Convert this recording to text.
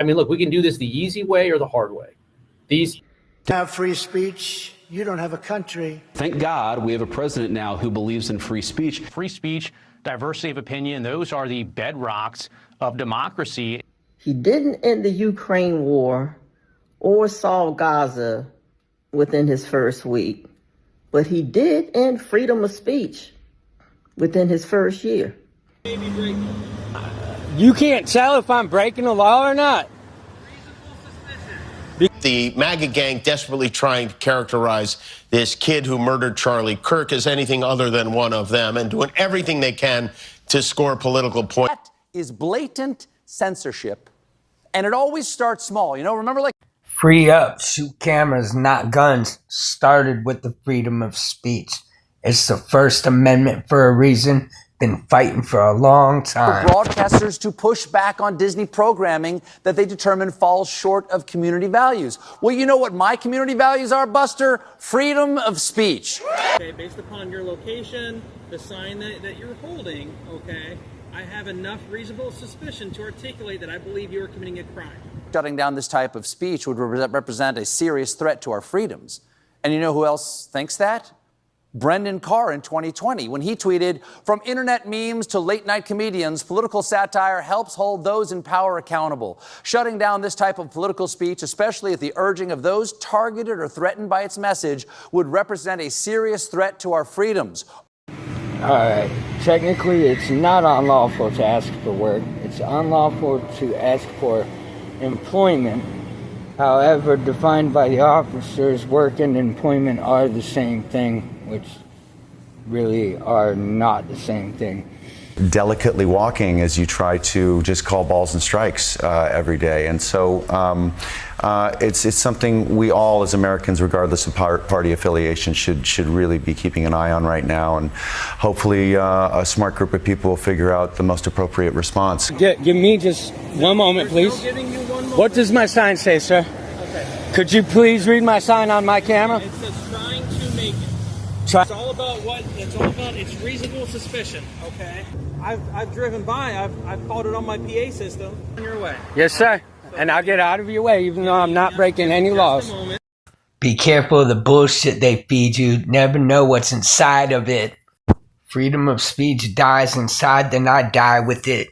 I mean, look, we can do this the easy way or the hard way. Have free speech, you don't have a country. Thank God we have a president now who believes in free speech. Free speech, diversity of opinion, those are the bedrocks of democracy. He didn't end the Ukraine war or solve Gaza within his first week, but he did end freedom of speech within his first year. You can't tell if I'm breaking the law or not. The MAGA gang desperately trying to characterize this kid who murdered Charlie Kirk as anything other than one of them and doing everything they can to score political points. That is blatant censorship, and it always starts small. You know, remember, like, Free up, shoot cameras, not guns, started with the freedom of speech. It's the First Amendment for a reason. Been fighting for a long time. for broadcasters to push back on Disney programming that they determine falls short of community values. Well, you know what my community values are, Buster? Freedom of speech. Okay, based upon your location, the sign that you're holding, okay, I have enough reasonable suspicion to articulate that I believe you are committing a crime. Shutting down this type of speech would represent a serious threat to our freedoms. And you know who else thinks that? Brendan Carr in 2020, when he tweeted, "From internet memes to late-night comedians, political satire helps hold those in power accountable. Shutting down this type of political speech, especially at the urging of those targeted or threatened by its message, would represent a serious threat to our freedoms." All right, technically it's not unlawful to ask for work. It's unlawful to ask for employment. However, defined by the officers, work and employment are the same thing, which really are not the same thing. Delicately walking as you try to just call balls and strikes every day. And so it's something we all as Americans, regardless of party affiliation, should really be keeping an eye on right now. And hopefully a smart group of people will figure out the most appropriate response. Give me just one moment, please. What does my sign say, sir? Okay. Could you please read my sign on my camera? It says trying to make it. It's all about it's reasonable suspicion, okay? I've driven by, I've called it on my PA system. On your way. Yes, sir. And I'll get out of your way, even though I'm not breaking any laws. Be careful of the bullshit they feed you. Never know what's inside of it. Freedom of speech dies inside, then I die with it.